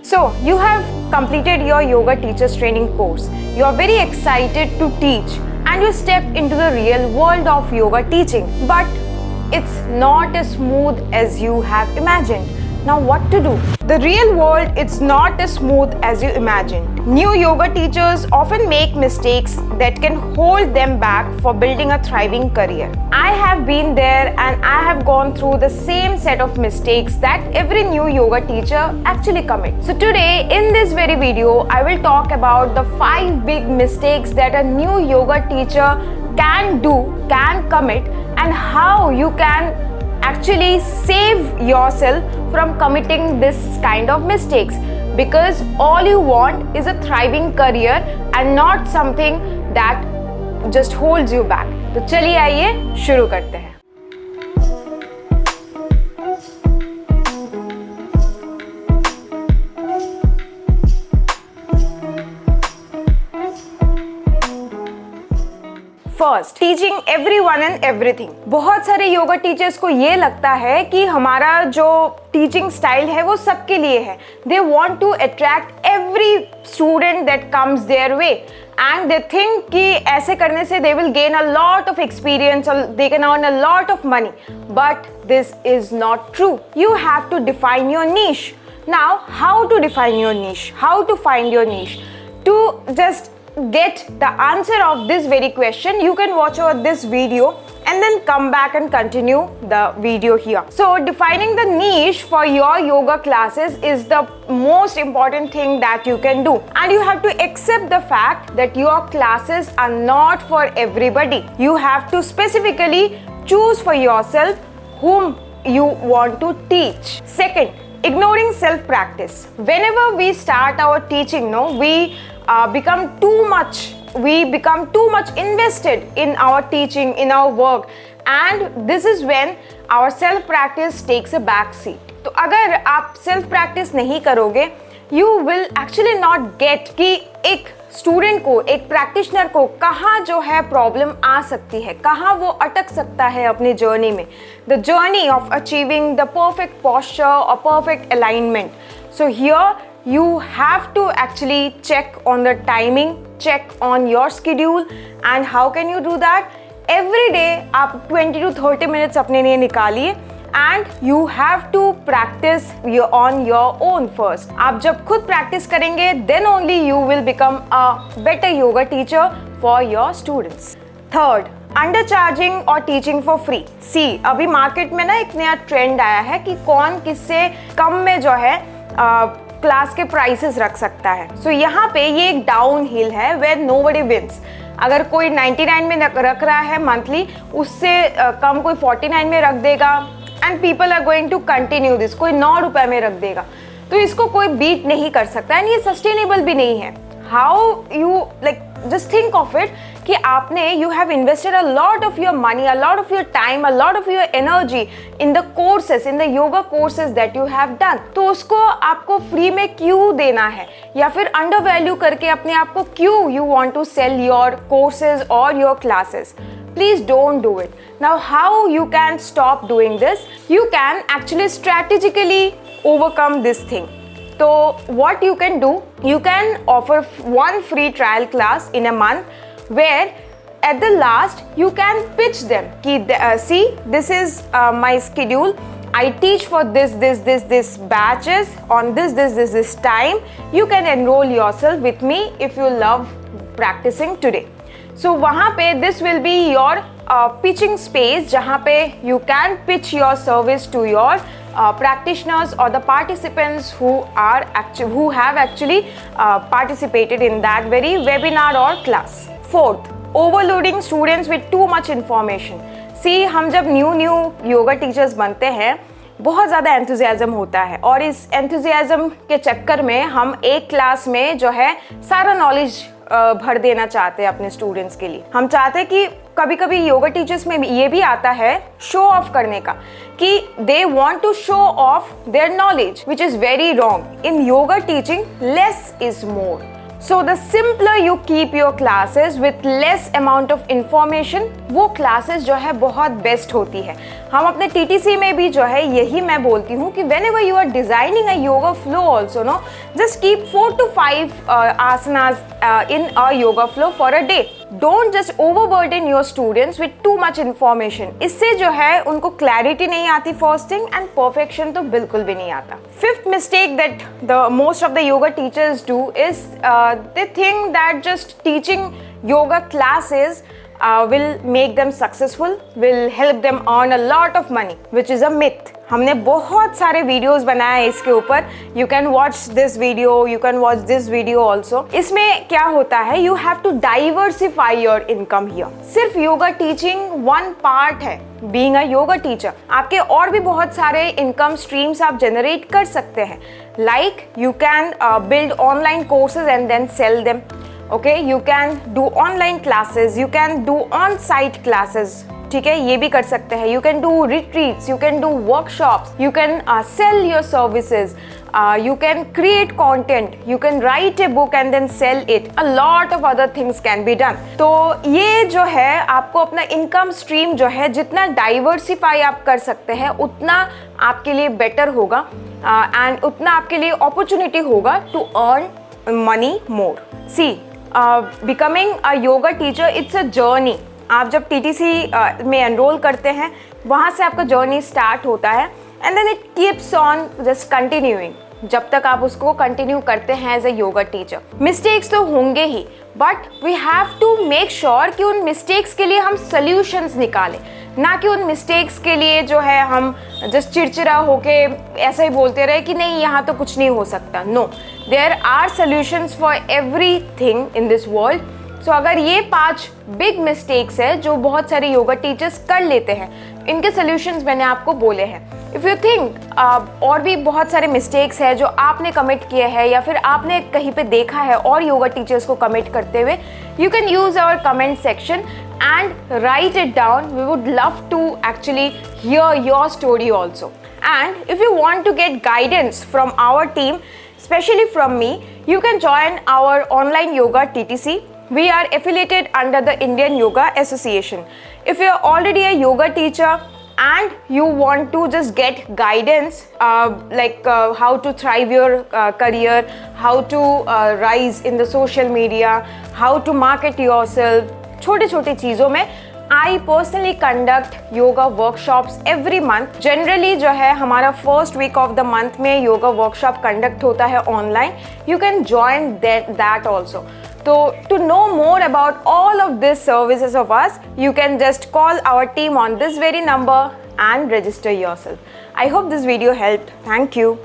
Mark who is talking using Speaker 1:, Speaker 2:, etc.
Speaker 1: So, you have completed your yoga teachers training course. You are very excited to teach and you step into the real world of yoga teaching. But it's not as smooth as you have imagined. Now what to do? The real world, it's not as smooth as you imagined. New yoga teachers often make mistakes that can hold them back for building a thriving career. I have been there and I have gone through the same set of mistakes that every new yoga teacher actually commits. So today in this very video, I will talk about the 5 big mistakes that a new yoga teacher can commit, and how you can actually save yourself from committing this kind of mistakes, because all you want is a thriving career and not something that just holds you back. तो चलिए आइए शुरू करते हैं. First, teaching everyone and everything. बहुत सारे yoga teachers को ये लगता है कि हमारा जो टीचिंग स्टाइल है वो सबके लिए है. They want to attract every student that comes their way and they think कि ऐसे करने से they will gain a lot of experience और they can earn a lot of money. But this is not true. You have to define your niche. Now how to define your niche? How to find your niche? To just get the answer of this very question, you can watch over this video and then come back and continue the video here. So defining the niche for your yoga classes is the most important thing that you can do, and you have to accept the fact that your classes are not for everybody. You have to specifically choose for yourself whom you want to teach. Second, ignoring self practice. Whenever we start our teaching, we become too much invested in our teaching, in our work, and this is when our self practice takes a back seat. तो अगर आप self practice नहीं करोगे, you will actually not get कि एक student को, एक practitioner को कहाँ जो है प्रॉब्लम आ सकती है, कहाँ वो अटक सकता है अपनी जर्नी में. The journey of achieving the perfect posture और perfect alignment. So here you have to actually check on the timing, check on your schedule, and how can you do that? Every day आप 20 to 30 minutes अपने लिए निकालिए and you have to practice on your own first. आप जब खुद practice करेंगे then only you will become a better yoga teacher for your students. Third, undercharging और teaching for free. See, अभी मार्केट में ना एक नया ट्रेंड आया है कि कौन किससे कम में जो है क्लास के प्राइसेस रख सकता है. सो यहाँ पे ये एक डाउन हिल है वेयर नोबडी विंस. अगर कोई 99 में रख रहा है मंथली, उससे कम कोई 49 में रख देगा and people are going to continue this. कोई 9 रुपए में रख देगा, तो इसको कोई बीट नहीं कर सकता एंड ये सस्टेनेबल भी नहीं है. How you like just think of it कि आपने you have invested a lot of your money, a lot of your time, a lot of your energy in the courses, in the yoga courses that you have done. तो उसको आपको free में क्यों देना है, या फिर अंडर वैल्यू करके अपने आप को क्यों you want to sell your courses or your classes? Please don't do it. Now how you can stop doing this? You can actually strategically overcome this thing. So what you can do, you can offer one free trial class in a month where at the last you can pitch them ki see, this is my schedule. I teach for this batches on this time. You can enroll yourself with me if you love practicing today. So वहाँ पे this will be your pitching space जहाँ पे you can pitch your service to your practitioners or the participants who have actually participated in that very webinar or class. Fourth, overloading students with too much information. See, हम जब new yoga teachers बनते हैं, बहुत ज़्यादा enthusiasm होता है और इस एंथुजियाज़म के चक्कर में हम एक क्लास में जो है सारा नॉलेज भर देना चाहते हैं अपने स्टूडेंट्स के लिए. हम चाहते हैं कि कभी कभी योगा टीचर्स में ये भी आता है शो ऑफ करने का, कि they want to show off their knowledge, which is very wrong. In yoga teaching less is more. So the simpler you keep your classes with less amount of information, वो classes जो है बहुत best होती है। हम अपने TTC में भी जो है यही मैं बोलती हूँ कि whenever you are designing a yoga flow also, no, just keep 4 to 5 asanas in a yoga flow for a day. Don't just overburden your students with too much information. इससे जो है उनको clarity नहीं आती first thing, and perfection तो बिल्कुल भी नहीं आता। Fifth mistake that the most of the yoga teachers do is they think that just teaching yoga classes will make them successful, will help them earn a lot of money, which is a myth. हमने बहुत सारे videos बनाए हैं इसके ऊपर। You can watch this video, you can watch this video also. इसमें क्या होता है, you have to diversify your income here. सिर्फ योगा टीचिंग वन पार्ट है बीइंग अ योगा टीचर। आपके और भी बहुत सारे इनकम स्ट्रीम्स आप जनरेट कर सकते हैं। Like you can build online courses and then sell them. Okay, you can do online classes, you can do on site classes, ठीक है, ये भी कर सकते हैं। You can do retreats, you can do workshops, you can sell your services, you can create content, you can write a book and then sell it. A lot of other things can be done. तो ये जो है आपको अपना income stream जो है जितना diversify आप कर सकते हैं उतना आपके लिए बेटर होगा एंड उतना आपके लिए अपॉर्चुनिटी होगा to earn money more. See, becoming a yoga teacher it's a journey. आप जब TTC में एनरोल करते हैं वहाँ से आपका जर्नी स्टार्ट होता है and then it keeps on just continuing जब तक आप उसको कंटिन्यू करते हैं as a yoga teacher. Mistakes तो होंगे ही, but we have to make sure कि उन मिस्टेक्स के लिए हम सॉल्यूशंस निकालें, ना कि उन मिस्टेक्स के लिए जो है हम जस्ट चिड़चिड़ा होके ऐसा ही बोलते रहे कि नहीं यहाँ तो कुछ नहीं हो सकता। No, there are solutions for everything in this world. So अगर ये 5 बिग मिस्टेक्स है जो बहुत सारे योगा टीचर्स कर लेते हैं, इनके सॉल्यूशंस मैंने आपको बोले हैं। इफ़ यू थिंक और भी बहुत सारे मिस्टेक्स हैं जो आपने कमिट किए हैं या फिर आपने कहीं पे देखा है और योगा टीचर्स को कमिट करते हुए, you can use our comment section and write it down. We would love to actually hear your story also. And if you want to get guidance from our team, especially from me, you can join our online yoga TTC. We are affiliated under the Indian Yoga Association. If you are already a yoga teacher and you want to just get guidance like how to thrive your career, how to rise in the social media, how to market yourself, छोटे छोटे चीज़ों में I personally conduct yoga workshops every month. Generally जो है हमारा first week of the month में yoga workshop conduct होता है online. You can join that also. So to know more about all of these services of us, you can just call our team on this very number and register yourself. I hope this video helped. Thank you.